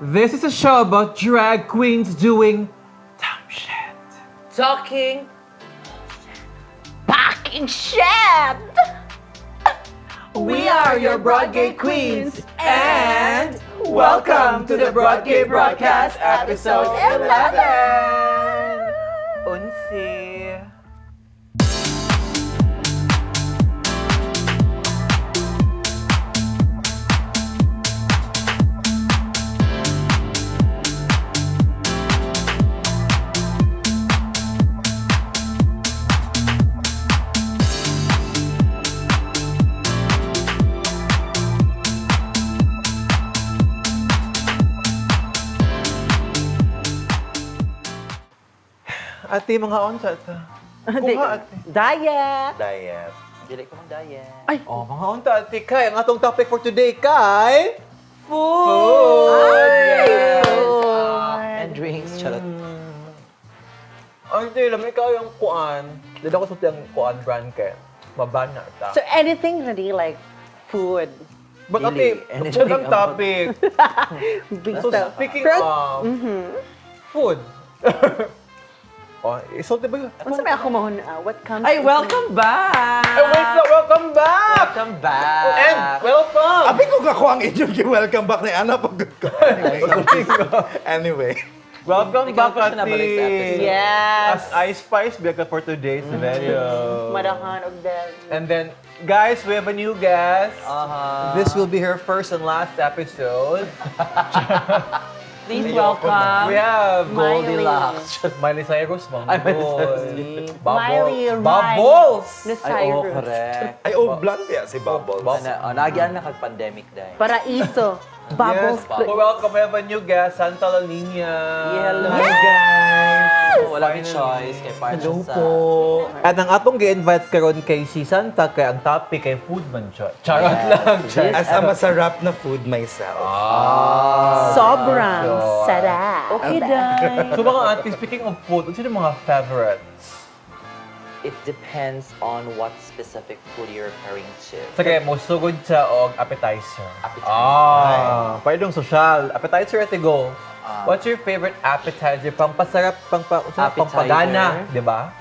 This is a show about drag queens doing dumb shit. Talking fucking shit! We are your Broadgate queens, and welcome to the Broadgate Broadcast episode 11! Unsi. Ate, mga onsa ata. Kuha, ate. Diet! Diet. Dili ko mag-diet. Ay! Oh, mga onsa, ate. Kay, ang atong topic for today, kay... Food! Yes! And drinks, charot. Ate, lamig ikaw yung kuan. Dito ako sa yung kuan brand kay. Mabana ata. So anything really like food. But Dili, ate, anything food ang about- topic. Big So, stuff. speaking Pero, of food. Oh, isulti ba yun? kung sabi ako mahon, what comes Ay, welcome back! Welcome back! Welcome back! And welcome! Abi ko kako ang inyong welcome back ni Ana pag ko. Anyway. Welcome Ikaw back, pa siya nabalik sa Ate! episode. Yes! As I Spice Biaka for today's video. Madahan og del. And then, guys, we have a new guest. Uh-huh. This will be her first and last episode. Please welcome We have Goldilocks. Miley Cyrus, Ay, Miley Bubbles. Miley Bubbles! The Ay, oo, Cyrus. correct. Ay, blonde ya si Bubbles. Nagyan na kag-pandemic dahil. Paraiso. Bubbles. Yes. Welcome, we have a new guest, Santa La Nina. Hello. Hi, guys! Wala may choice kay part Hello sa... po. At ang atong gi-invite karon kay si Santa kay ang topic kay food man siya. Charot Yes. lang. Yes. As a masarap na food myself. Sobrang sarap. Okay, dahil. So mga auntie, speaking of food, ano sino mga favorites? It depends on what specific food you're referring to. Sige, mo sugod sa og appetizer. Appetizer. Pwedeng social. Appetizer at go. Ah. What's your favorite appetizer? Pampasarap, Appetizer? pampagana, di ba?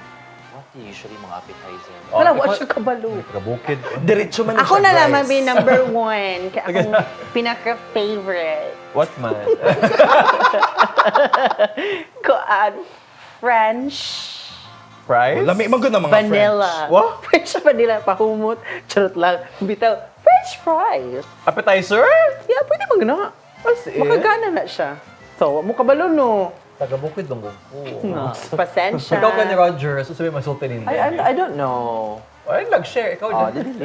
What usually mga appetizer? Wala, what's your kabalo? Kabukid. Diretso man Ako siya, na naman guys. may number one. Kaya akong pinaka-favorite. What man? Kuan. French. Fries? Lami man gud ng mga Vanilla. French. What? French vanilla. Pahumot. Charot lang. Bitaw. French fries. Appetizer? Yeah, pwede magna. As in? Makagana na siya. So, mo kabalo no. Tagabukid lang ko. Pasensya. Ikaw ka ni Roger, so sabi masulti nila. I don't know. Ay, nag-share. Ikaw Oh, din.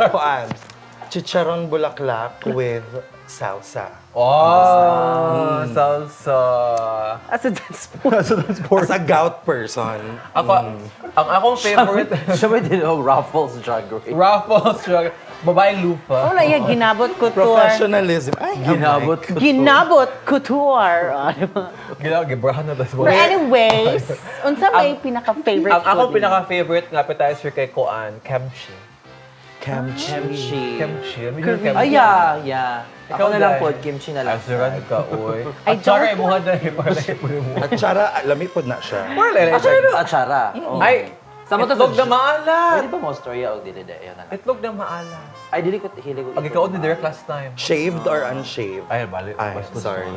Kuan. Chicharon bulaklak with salsa. Oh, salsa. As a dance po. As a gout person. Ako, ang akong favorite, Siya ba din oh, Ruffles Drag Race? Ruffles, babaeng lupa. Wala yan, ginabot couture. Professionalism. Ay, Ginabot ko to. Ginabot couture. Gibrahan na tas But anyways, unsa may pinaka-favorite Ang akong food? pinaka-favorite nga appetizer kay Koan, kimchi. Kimchi. Kimchi. Ano yung kimchi? Ay, yeah. Ikaw, Ako na lang Day. po, kimchi na lang. Asuran ka, uy. I At saka don't- imuha na eh. Para imuha. At tsara, lami po na siya. Achara. Oh. Ay, Sama to itlog sa- na maalat. Pwede ba mo storya o dili dahil na lang? Itlog na maalat. Ay, dili ko hili ko. Pag ikaw ni Derek last time. Shaved or unshaved? Ay, bali. Ay, Basta- sorry.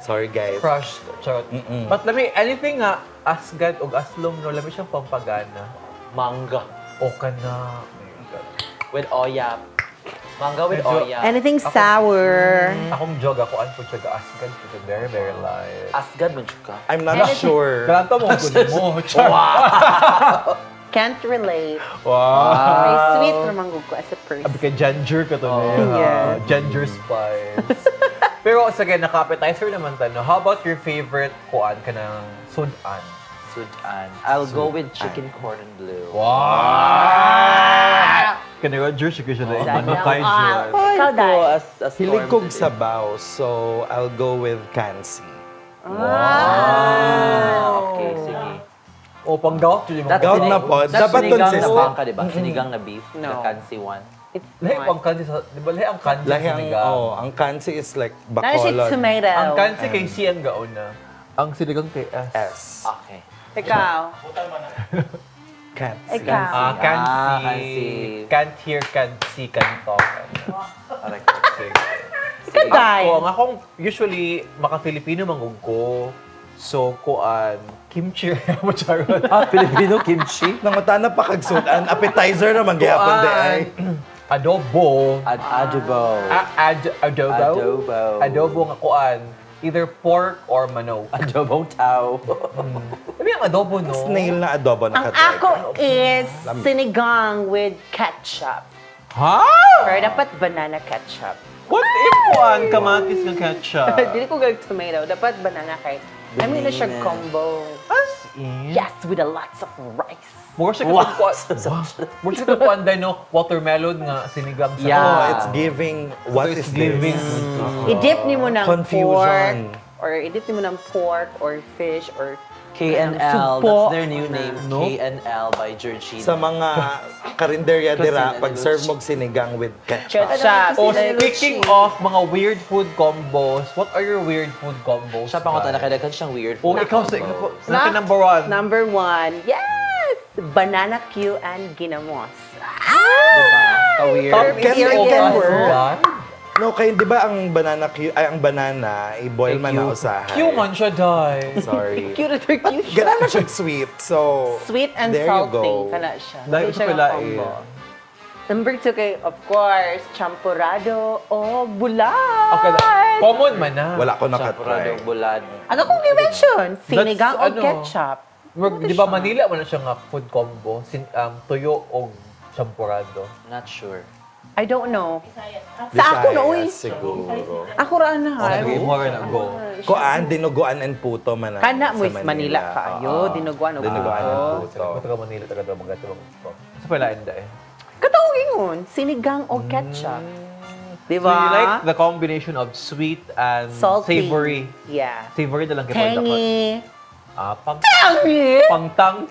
Sorry, guys. Crushed. Charot. But lami, anything nga, asgad o aslong, no, lami siyang pampagana. Manga. O ka na. Oh my God. With oyap. Manga with Medyo- oyap. Anything sour. Akong jog ako, ano po siya asgad. It's very, very light. Asgad man ka. I'm not sure. Kalanta mo, good mo. Charot. Can't relate. Wow. May sweet naman ko as a person. Sabi kay ginger ka to Yeah. Ginger spice. Pero sige, naka-appetizer naman tayo. How about your favorite kuan ka ng sudan? Sudan. I'll go with chicken cordon bleu. Wow! Kani Roger, sige siya na ano tayo siya. Ikaw, Day. As Hilig kong sabaw, so I'll go with kansi. Okay, sige. O, pang gout yun yung mga That's Gout na po. That's Dapat sinigang na consistent. bangka, di ba? Sinigang na beef. No. The fancy one. It's Lahi not. ang kansi sa, di ba lahi ang kansi Lahi sa ang, sinigang? ang kansi is like Nana siya bacolod. tomato. Ang kansi kay Sian gauna. Ang sinigang kay S. S. Okay. Ikaw. Kansi. Ikaw. Kansi. kansi. Can't hear, can't see, can't talk. Correct. Kaday. Ako, ang akong usually maka-Filipino manggug ko. So, kuan, kimchi mo charot. Filipino kimchi? Nangutana pa kagsudan. Appetizer naman gyapon di ay. Adobo. Adobo. Adobo. Adobo nga kuan. Either pork or manok. Adobong tao. Ano yung adobo, no? Snail na adobo na Ang ako is Lamig. sinigang with ketchup. Ha? Pero dapat banana ketchup. What if kuan kamatis ng ketchup? Dili ko gag tomato. Dapat banana kay. I mean, na siya combo. As in? Yes, with a lots of rice. More siya katong kuan. More siya katong kuan dahil, no? Watermelon nga sinigang sa Yeah. Oh, it's giving what So, is it's giving. this? I-dip ni mo ng Confusion. pork. Or i-dip ni mo ng pork or fish or KNL. Supo. That's their new name. No? KNL by Georgina. Sa mga karinderya dira, Kasi pag serve mo sinigang with ketchup. ketchup. Oh, speaking of mga weird food combos, what are your weird food combos? Siya pa ko tayo nakilagyan siyang weird Oh, food ikaw sa combo. ikaw number one. Number one, yes! Banana Q and ginamos. Diba? Ka-weird. Top Can- tier it yan. can work. God. No, kaya di ba ang banana ang banana i-boil man na usahay. Cute man siya, Dai. Sorry. Cute or cute siya. Ganun na siya sweet. So, Sweet and there you salty. go. Kana siya. Dahil Hindi sa siya pala combo. Number two kay, of course, champurado o bulay. Okay, common man na. Wala ko Champurado, nakatry. bulad. Ano kong i-mention? Sinigang o ano, ketchup. Di ba Manila mo na siya nga food combo? Tuyo o champurado. Not sure. I don't know. Sa ako na, uy. Visayas siguro. Ako ra na. Okay, more na go. Kuan, dinuguan and puto man na Kana mo sa is Manila kayo. Dinuguan o Dinuguan and puto. puto. Sa taga Manila, taga Dabagat. Sa pala, hindi eh. Katawag ingon, sinigang o ketchup. Di So you ba? like the combination of sweet and Salty. savory. Yeah. Savory na lang kaya Tangy. Tangy! Pangtang.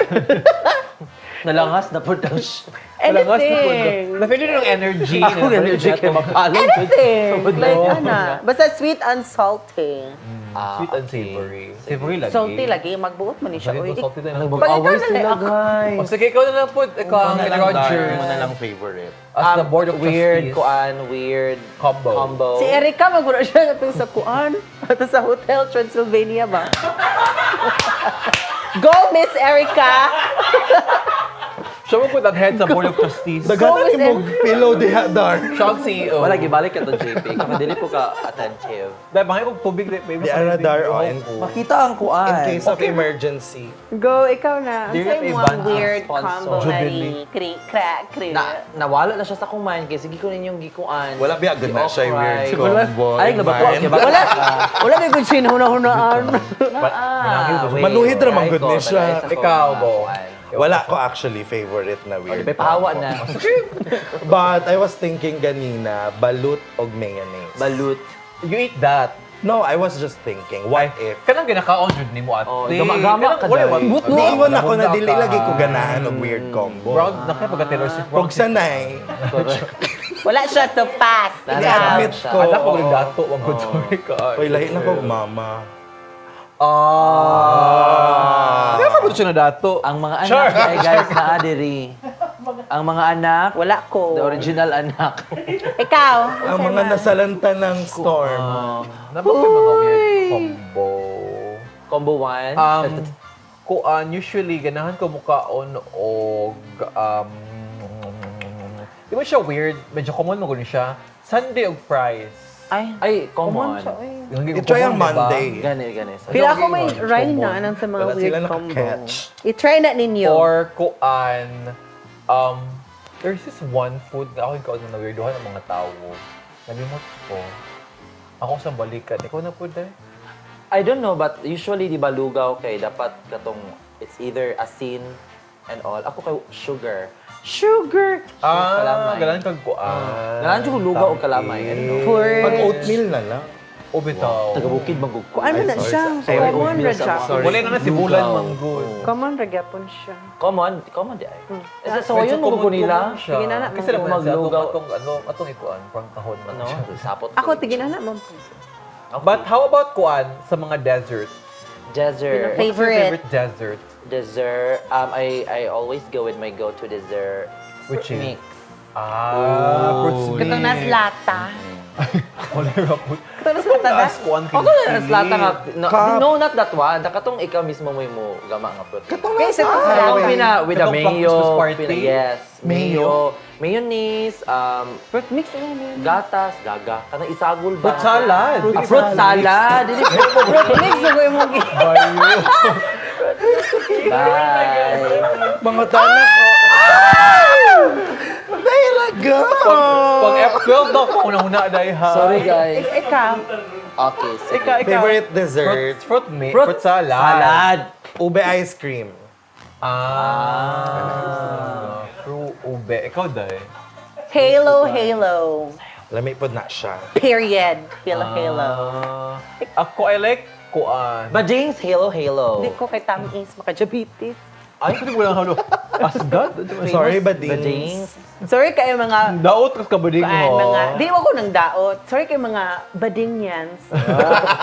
Nalangas na po daw siya. Anything. Na-feel yun yung energy. Ako energy kayo magpalong. Anything. Like, no. Basta sweet and salty. Sweet and savory. Savory lagi. Salty lagi. Magbuot man ni siya. Lagi Uy, ko salty na lang. Pag ikaw na lang, O sige, ikaw na lang po. Ikaw ang Roger. Mo na lang favorite. As the board of Weird, trustees. weird Combo. Si Erica, magbuot siya ito sa kuan. Ito sa Hotel Transylvania ba? Go, Miss Erica! Siya mo po ang head sa board of trustees. Dagana ni mo pillow diha dar. Siya ang CEO. Wala, gibalik ka to, JP. Kaya dili po ka attentive. Dahil bangay kong tubig. Baby, Di ara dar on. Makita ang In kuan. case of emergency. Go, ikaw na. Ang Dear sa'yo mo Evan, ang weird sponsor. combo na Jubilee. ni crack. Nawala na siya sa kumain kaya sige ko ninyong gikuan. Wala biya good na siya weird Wala. combo. Ay, nabato. Wala, wala may good sinahuna-hunaan. Manuhid naman good na siya. Ikaw, Bo. Wala ko actually favorite na weird. May pahawa na. But I was thinking ganina, balut og mayonnaise. Balut. You eat that. No, I was just thinking, what if? Kanang ginakaon jud nimo ate. Oh, gama-gama ka Wala, dahil. wala. Niingon ako na Wala dili ka. lagi ko ganahan og weird combo. Proud na kaya pagka Taylor Swift. Pag sanay, Wala siya so fast. i-admit ko. Anak ko rin dato. Wag ko sorry ka. Oy, lahi na ko mama. Kaya ka ba ito siya na dato? Ang mga anak Sure. ay guys na adiri. Ang mga anak, Wala ko. the original anak. Ikaw. Ang mga nasalanta ng storm. Napag may mga weird combo. Combo 1. Kuan, usually, ganahan ko mukaon og di ba siya weird? Medyo common mo gano'n siya. Sunday og fries. Ay, common. siya, uy. I-try ang Monday. Gani. Pila ako may try na ng sa mga Wala weird sila combo. nakaka-catch. I-try na ninyo. Or kuan, there's this one food na ako yung kaon na weirdohan ng mga tao. Nalimot ko. Ako sa balikan. Ikaw na po dahil? I don't know, but usually, di ba, lugaw kay dapat katong, it's either asin and all. Ako kay sugar. Sugar! Kalamay. Galan kag kuan. Galan siya lugaw o kalamay. Ano? For Pag oatmeal na lang. O bitaw. Taga-bukid magug. Kuan mo na sorry, siya. sorry. Common Sorry. ra siya. Sorry. Wala na si Bulan manggod. Common ra gyapon siya. Common di ay. So Medyo yun mo common nila. siya. Sige na na, Kasi naman sa maglugaw. atong ikuan, parang kahon man Ano? siya. Sapot. Ako tigina na mo. But how about kuan sa mga desert? Dessert. Pin- What's your Favorite. favorite desert? Dessert. I always go with my go-to dessert. Which is? Mix. Fruits mix. Katong nas lata. Wala rapot. Katong nas lata da. Taas kuan Ako na slata nga. Cup. No, not that one. Katong ikaw mismo mo gama nga fruit. Kaya sa Katong katong pina with the Katong pang mayo. Christmas party? Yes. Mayo. Mayonnaise. fruit mix na yun. Gatas. Gaga. Kanang isagol ba? Fruit salad. Fruit salad. Dili Fruit mix na ko yung mga Bayo. Bye. Mga tanak ko. Talaga! Pag F12 daw, una-una dahil ha. Sorry guys. Ikaw. Okay. Sige. Ikaw. Favorite dessert? Fruit mix. Fruit salad. Salad. Ube ice cream. Fruit ube. Ikaw dahil. Halo. Lami po na siya. Period. Halo. Ako, I like kuan. But James, Halo. Hindi ko kay tamis, maka-diabetes. Ay, pwede mo lang halo. Asgard? Sorry, But Badings. James. Sorry kayo mga Daot ka kabading mo. di mo ko nang daot. Sorry kayo mga badingyans.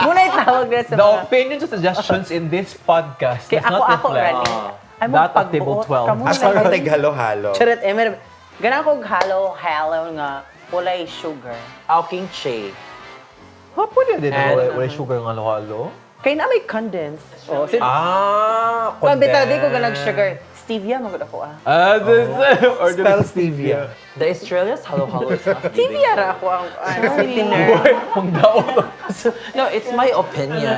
Muna itawag na sa The mga... opinions and suggestions in this podcast Kaya does not ako reflect. ready. Ay mo That at table pagbuot. 12. Kamu As na for kayo. tig-halo-halo. Charot, ganang ko halo nga walay sugar. Aking Che. Ha, pwede din. And- Wala sugar ng halo-halo. Kaya na may condensed. Oh, Condensed. di ko ganang sugar. Stevia, magod ako This or the Spell stevia. The Australia's Halo is not Stevia ra ako ang sweetener. Pang daot. No, it's my opinion.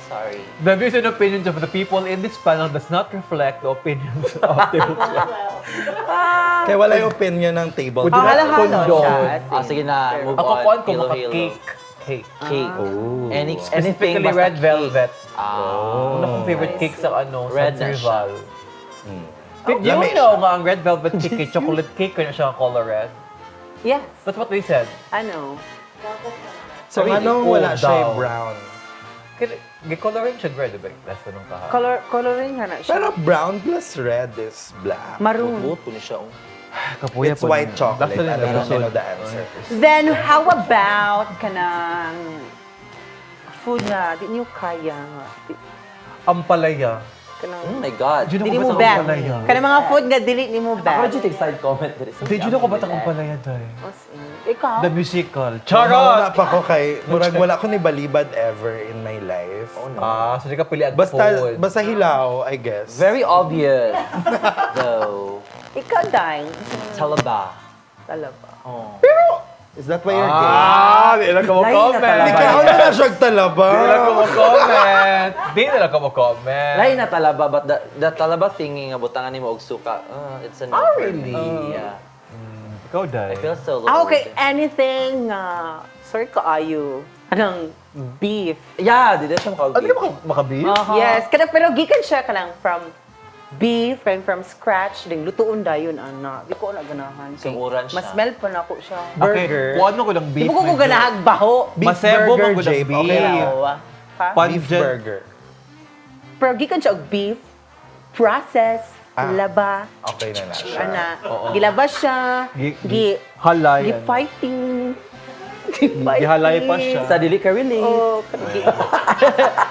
Sorry. The views and opinions of the people in this panel does not reflect the opinions of table 12. Kaya wala yung opinion ng table. Would you like Halo-halo condone? siya. Sige na, move Ako on. kuan ko Halo, maka Halo. cake. Cake. Cake. Anything Specifically basta red cake. velvet. Ah. Una kong favorite cake sa ano, Red sa na Rival. Did you Lami know nga ang red velvet cake ay chocolate cake kaya siya ang color red? Yes. That's what they said. Ano? So, Really? anong wala Oh, siya daw. brown? Gicoloring siya red, diba? Last tanong ka ha. Coloring nga na siya. Pero brown plus red is black. Maroon. Buot po ni siya. Kapuya It's white chocolate. That's the I don't episode. know the answer. Then, how about kanang food na di niyo kaya nga? Ampalaya. Oh Kanang my God. Did dili you mo know ban. ampalaya? Kanang mga food nga dili ni mo Ako ban. did you side comment there? Did you know ko ba't ang ampalaya tayo? Ikaw? The musical. Wala Charot! pa ko kay, murag wala ko ni balibad ever in my life. Oh, no. So di ka pilihan Basta, basta hilaw, I guess. Very obvious. Though. Ikaw, Dine. Talaba. Talaga. Oh. Is that why you're gay? Di lang ko Lain na pala. mo-comment. Ikaw na na siyang talaba. Di lang ko mo-comment. Di na lang ko mo-comment. Lain na talaba, but the talaba thingy nga butangan nimo og suka. It's a no Oh, for really? me. Yeah. Ikaw, Day. I feel so low. Okay, anything, sorry kaayo. Anong beef. Yeah, di siya makawag. Ano ka makabi? Yes, pero gikan siya kanang from beef, from scratch, ding lutuon dayon ana. Di ko na ganahan. So, orange Mas siya. smell pa na ako siya. Okay, kung ano ko lang Di beef. mo ko ganahag baho. Beef Masebo burger, man ko lang JB. beef. Okay raw. Ha? Beef Pungent. burger. Pero gikan siya og beef, process, Ah. laba, Okay na na siya. ana. Oo. Gilabas siya, Halay. gi-fighting. Gihalay pa siya. Sa dili ka really. Oh,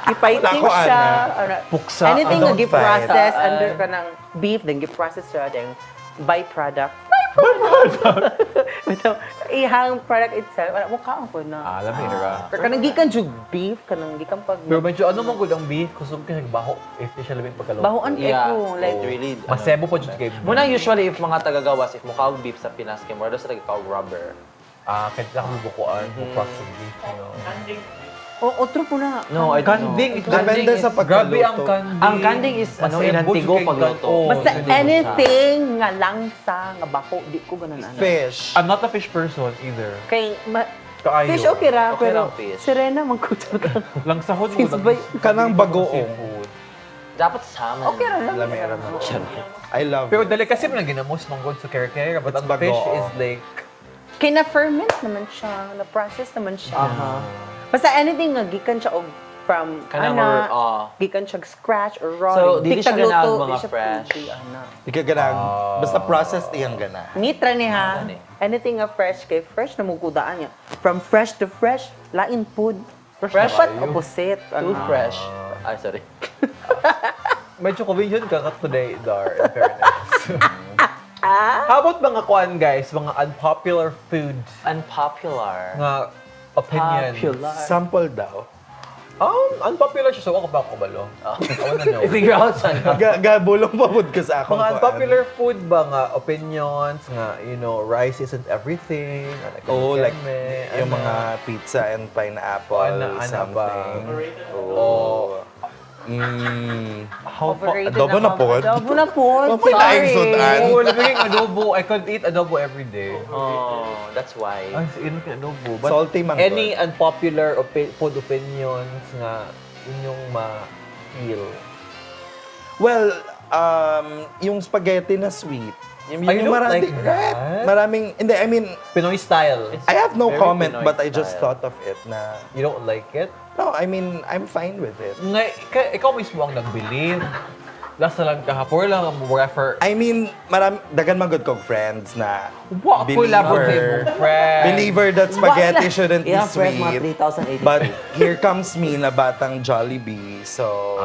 gi-fighting Nako, siya. Ana. Ana. Puksa. Anything Don't nga gi-process fight. under ka ng beef, then gi-process siya, then byproduct. Bitaw, ihang product itself, wala mo kaon po na. Alam mo, Ira. Pero kanang gikan jug beef, kanang gikan pag Pero medyo ano mong good ang beef, kusog ka nagbaho. If di siya labing pagkalaw. bahoan Yeah. ko, like Oh, really. Masebo po dyan kayo. Muna usually if mga tagagawas, if mukha og beef sa Pinas, kay more sa tagagaw rubber. Kahit na kami bukuan, processing beef, you know. otro po na. No, I don't know. Kanding. Depende sa Grabe ang pagkaluto. kanding. Ang kanding is ano, Masebo inantigo dyan kay pagluto. gan- Basta hindi ko anything nga langsa, nga baho, di ko ganan ano. Fish. I'm not a fish person either. Kay, Kaayo. fish okay ra, Okay pero lang fish. sirena man ko to. Lang sahod mo. Since by- Kanang bagoong. Seafood. Dapat salmon. Okay ra lang. Lamera mo. I love Pero it. dali kasi mo na ginamos manggod sa kare-kare, but It's ang fish bagoong. is like, Kaya na-ferment naman siya, na-process naman siya. Basta anything nga gikan siya og from Kanang ana, or, gikan siya scratch or raw. So, di dili siya tagluto, ganahan di mga siya fresh. pwede, ana. Di ka ganang, basta processed iyang gana. Nitra ni ha. Gani. Anything nga fresh kay fresh na mugudaan niya. From fresh to fresh, lain food. Fresh Dapat kayo. opposite. Too fresh. Ay, sorry. Medyo convenient ka today, Dar, in fairness. How about mga kuan, guys? Mga unpopular foods Unpopular. nga opinions. Popular. Sample daw. Unpopular siya. So, ako ba ako balo? I wanna know. I-figure out saan. Gabulong pabud ka sa akong Mga unpopular food ba nga opinions nga, rice isn't everything. Oh, like yung ano, mga pizza and pineapple, ano ba? something. Oh. Overrated adobo na po. Adobo na po. Wag mo ilaing sudan. Oo, nagiging adobo. I could eat adobo every day. Oh, that's why. Ay, yun yung adobo. But Salty man any good. unpopular food opinions nga inyong ma-feel? Well, yung spaghetti na sweet. Yung I don't maraming, like that. maraming, hindi, I mean, Pinoy style. I have no Very comment, Pinoy but I just style. thought of it na, You don't like it? no, I mean, I'm fine with it. Nga, ikaw mismo ang nag-believe. Last na lang kahapon lang ang refer. I mean, dagan magod kong friends na Wa ko elaborate mo, friend. believer that spaghetti shouldn't be Yeah, fresh mga sweet. 3,080. But here comes me na batang Jollibee. So,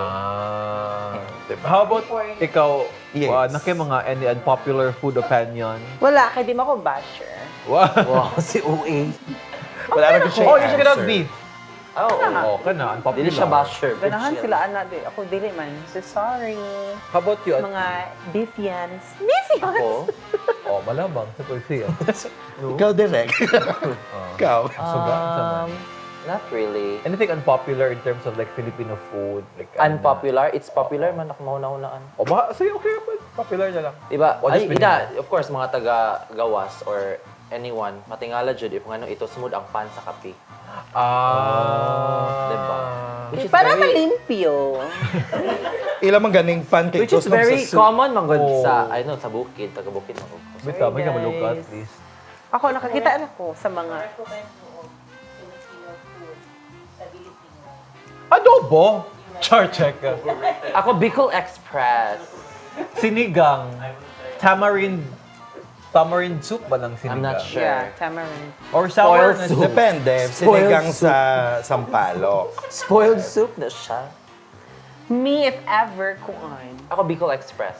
diba? How about ikaw? Yes. Mga any unpopular food opinion? Wala, kaya di mo ako basher. Wow. Wow, si OA. wala na ko siya Oh, you should get answer. beef. Oh, Oh, kana, unpopular. Dili siya basher. but Ganahan chill. sila, ana, di. Ako dili man. So, sorry. How about you? Mga beefians. Beefians? Ako? Oh, malabang. Sa pagsiya. Ikaw direct. Ikaw. Suga, sama. Not really. Anything unpopular in terms of like Filipino food? Like, Unpopular? It's popular man ako mauna-unaan. Oh, sige, okay. Popular na lang. Diba? Oh, Ay, just ina, of course, mga taga-gawas or anyone, matingala jud if ngano ito smooth ang pan sa kape. Diba? Which is Para very, malimpyo. Ilang mang ganing pan kay which is Tos very sa soup. common man gud Oh. sa, I know, sa bukid, taga-bukid man gud. Bita, may guys. kamaluka at least. Ako, nakakita na ko sa mga... Adobo! Char check. Ako, Bicol Express. Sinigang. Tamarind soup ba ng sinigang? I'm not sure. Yeah, tamarind. Or sour Spoiled na soup. Depende. Spoiled Sinigang soup. sa Sampalok. Spoiled soup na siya. Me, if ever, kuan. Ako, Bicol Express.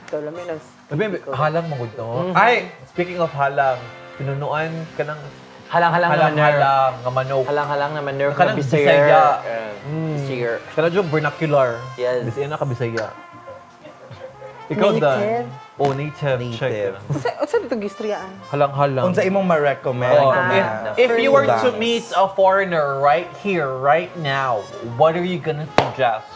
Ito, lamin ng... Sabi, halang magod no? Ay, speaking of halang, pinunuan ka ng Halang-halang na manure. halang-halang nga manok. Halang-halang na manure. Kanang Bisaya. Bisaya. Bisaya. Kana yung vernacular. Yes. Bisaya na ka Bisaya. Ikaw Native. Oh, native. Check. Saan ito gistriyaan? Halang-halang. Unsa imong ma-recommend? Oh, na if you were to foods? meet a foreigner right here, right now, what are you gonna suggest?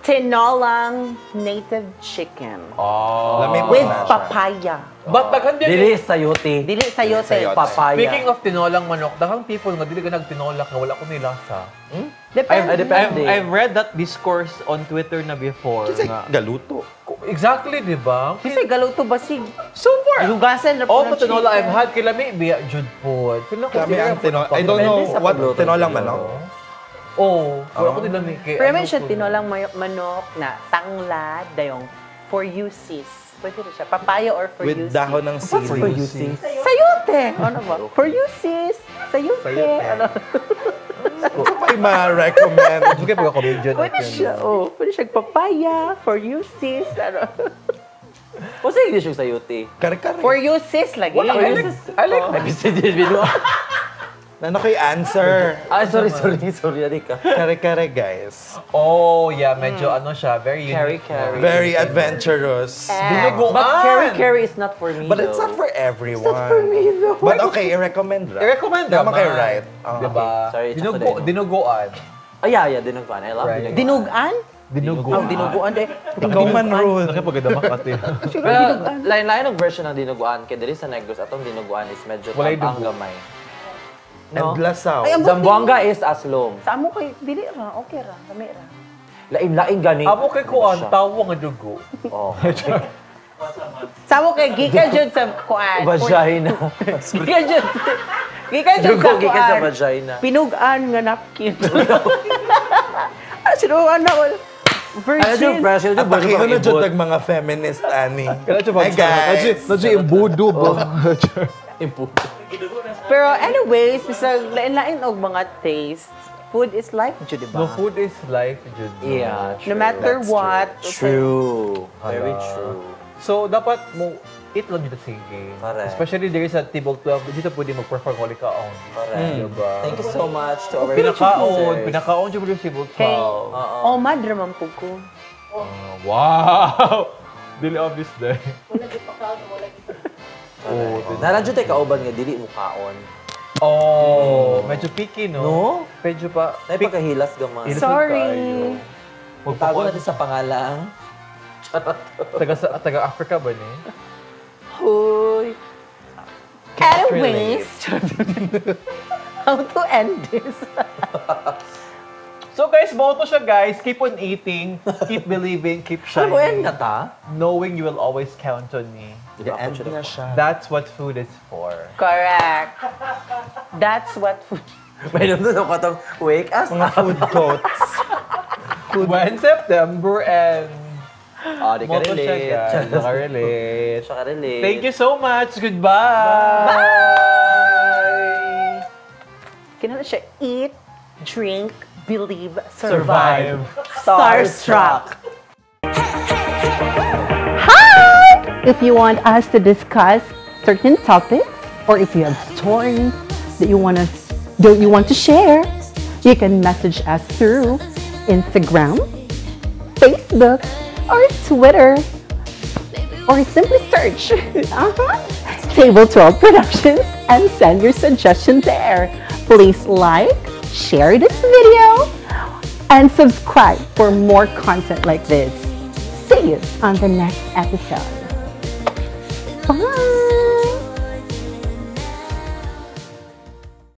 Tinolang native chicken. Oh. Lamig With na siya. papaya. But daghang Dili sayote. Dili sayote. Sayote. Papaya. Speaking of tinolang manok, daghang people nga dili ka nagtinolak nga wala ko nilasa. Depende. Depende. I've read that discourse on Twitter na before. Kasi nga, galuto. exactly, di ba? Kasi galuto basig. So far, Hugasan na all po the tinola I've had, kilami, biya, jud po. Kami ang I don't know Depende sa what pagluto tinolang siguro. manok. Oh, wala ko nilami. Pero may siya tinolang manok na tanglad, dayong for you sis. Pwede rin siya. Papaya or for you With dahon ng For you, sili. sis. Sayote! Ano ba? For you sis. Sayote. Sayote. Ano? Ano pa yung ma-recommend? Okay, pagka-comedian Pwede siya. Oh, pwede siya papaya. For you sis. Ano? O sa English yung sayote? Kare-kare. For you sis lagi. Wala, I like Episode yun, video. Ano kayo answer? Ay, sorry. Adika. Kare-kare, guys. Oh, yeah, medyo ano siya, very Carry, unique. carry. Very adventurous. Dinuguan! But carry is not for me, But it's not though. for everyone. But okay, i-recommend ra. I-recommend Tama naman. kayo, right? Diba? Sorry, Dinuguan. Oh, yeah, dinugban. I love Right. dinugban. Dinugan? Dinuguan. Ang dinuguan. Ikaw man, Ruth. Nakipagadamak ate. Pero, lain-lain ng version ng dinuguan. Kaya dili sa Negros, atong dinuguan is medyo Walay ang dugo. gamay. And lasaw. Ay, ang Zamboanga is aslom. Sa amo kay dili ra, okay ra, kami ra. Lain-lain gani. Amo kay kuan, tawo nga dugo. Oh. Sa amo kay gikan jud sa kuan. Vagina. Gikan jud. Gikan siya Dugo, gikan sa kuan. vagina. Pinugaan nga napkin. Sinugan na ko. Ano yung Virgin. fresh? Ano yung Apaki ko na ibot? dyan tag mga feminist, ani. Kaya siya Hi, guys. Nadyo yung voodoo ba? Imputo. Pero anyways, bisag lain-lain og mga tastes. Food is life, jud di No, ba? food is life, Jude. Yeah, No matter That's what. True. Very Hala. true. So, dapat mo eat lang dito sige. Correct. Especially there sa Table 12, dito pwede mag-perform ko ka on. Correct. Diba? Thank you so much to our Pinakaon siya mo yung Table 12. Okay. Oo. Oh, madraman po ko. Wow! Dili obvious day. Oh, Naradyo tayo kauban nga, dili mo kaon. Oh, medyo picky, no? No? Medyo pa. Nay pagkahilas gaman. Ilas Sorry. Magtago natin sa pangalang. Taga Africa ba ni? Hoy. Anyways, how to end this? So guys, boto siya guys. Keep on eating, keep believing, keep Ano mo yan shining. na ta? Knowing you will always count on me. The-end na siya. That's what food is for. Correct. That's what food. May nandun ako itong wake us Mga up. food quotes. When September ends. Oh, di ka Boto siya relate. guys. Nakarelate. Siya ka relate. Thank you so much. Goodbye. Bye! Kailangan siya eat, drink, believe, survive. Starstruck. Hi! If you want us to discuss certain topics, or if you have stories that you want to share, you can message us through Instagram, Facebook, or Twitter, or simply search Table 12 Productions and send your suggestion there. Please like, share this video, and subscribe for more content like this. See you on the next episode. Bye!